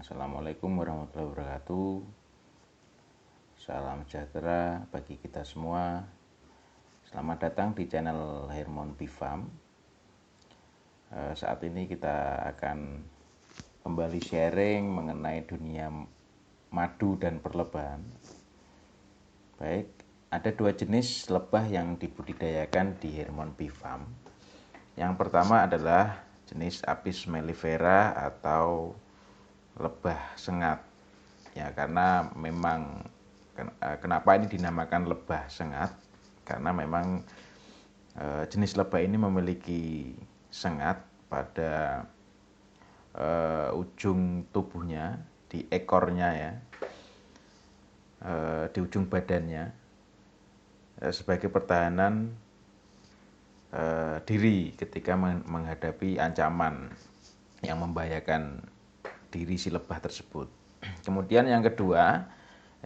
Assalamualaikum warahmatullahi wabarakatuh. Salam sejahtera bagi kita semua. Selamat datang di channel Hermon Bee Farm. Saat ini kita akan kembali sharing mengenai dunia madu dan perlebahan. Baik, ada dua jenis lebah yang dibudidayakan di Hermon Bee Farm. Yang pertama adalah jenis Apis mellifera atau lebah sengat. Ya, karena memang kenapa ini dinamakan lebah sengat? Karena memang jenis lebah ini memiliki sengat pada ujung tubuhnya, di ekornya ya, di ujung badannya, sebagai pertahanan diri ketika menghadapi ancaman yang membahayakan diri si lebah tersebut. Kemudian yang kedua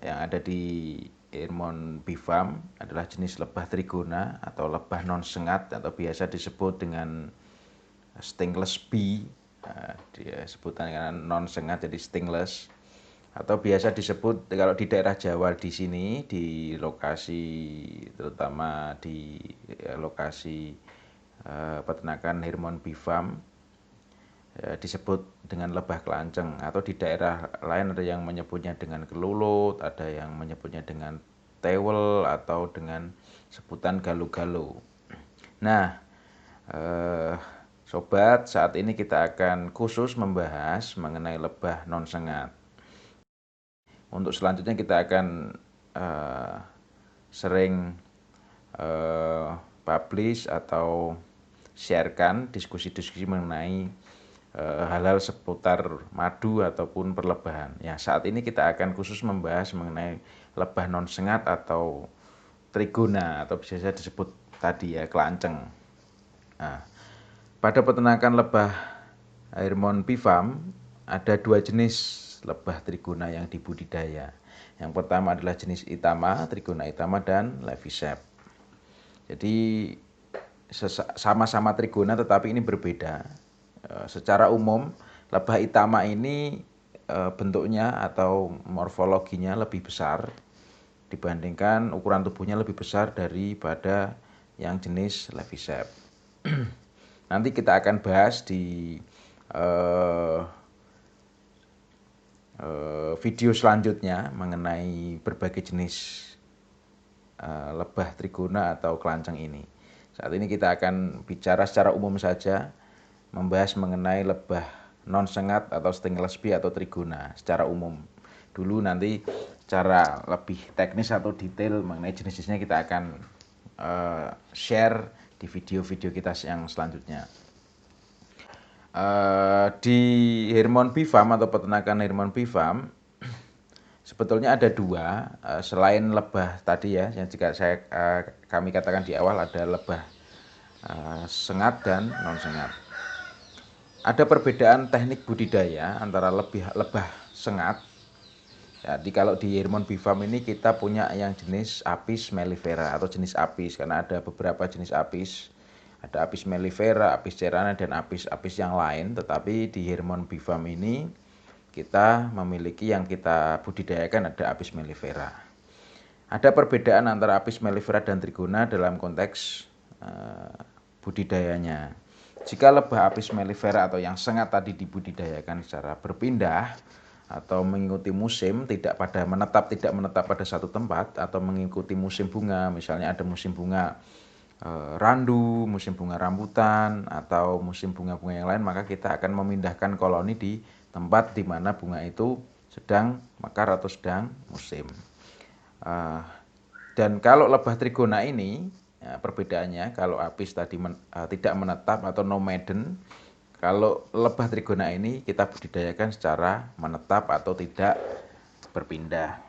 yang ada di Hermon Bee Farm adalah jenis lebah trigona atau lebah non sengat atau biasa disebut dengan stingless bee. Dia sebutan karena non sengat jadi stingless, atau biasa disebut kalau di daerah Jawa di sini di lokasi terutama di lokasi peternakan Hermon Bee Farm disebut dengan lebah kelanceng, atau di daerah lain ada yang menyebutnya dengan kelulut, ada yang menyebutnya dengan tewel atau dengan sebutan galuh-galuh. Nah, sobat, saat ini kita akan khusus membahas mengenai lebah non sengat. Untuk selanjutnya kita akan sering publish atau sharekan diskusi-diskusi mengenai hal-hal seputar madu ataupun perlebahan. Ya, saat ini kita akan khusus membahas mengenai lebah non sengat atau trigona atau biasa disebut tadi ya kelanceng. Nah, pada peternakan lebah Hermon Bee Farm ada dua jenis lebah trigona yang dibudidaya. Yang pertama adalah jenis Itama, Trigona Itama, dan Levisep. Jadi sama-sama trigona tetapi ini berbeda. Secara umum lebah Itama ini bentuknya atau morfologinya lebih besar dibandingkan ukuran tubuhnya lebih besar daripada yang jenis Levisep. Nanti kita akan bahas di video selanjutnya mengenai berbagai jenis lebah trigona atau kelanceng ini. Saat ini kita akan bicara secara umum saja, membahas mengenai lebah non sengat atau stingless bee atau trigona secara umum. Dulu nanti secara lebih teknis atau detail mengenai jenis-jenisnya kita akan share di video-video kita yang selanjutnya. Di Hermon Bee Farm atau peternakan Hermon Bee Farm sebetulnya ada dua, selain lebah tadi ya yang jika kami katakan di awal ada lebah sengat dan non sengat. Ada perbedaan teknik budidaya antara lebah sengat. Jadi kalau di Hermon Bee Farm ini kita punya yang jenis Apis mellifera atau jenis apis, karena ada beberapa jenis apis. Ada Apis mellifera, Apis cerana, dan apis-apis yang lain. Tetapi di Hermon Bee Farm ini kita memiliki yang kita budidayakan ada Apis mellifera. Ada perbedaan antara Apis mellifera dan trigona dalam konteks budidayanya. Jika lebah Apis mellifera atau yang sengat tadi dibudidayakan secara berpindah atau mengikuti musim, tidak menetap pada satu tempat, atau mengikuti musim bunga, misalnya ada musim bunga randu, musim bunga rambutan, atau musim bunga-bunga yang lain, maka kita akan memindahkan koloni di tempat di mana bunga itu sedang mekar atau sedang musim. Dan kalau lebah trigona ini ya, perbedaannya kalau apis tadi tidak menetap atau nomaden, kalau lebah trigona ini kita budidayakan secara menetap atau tidak berpindah.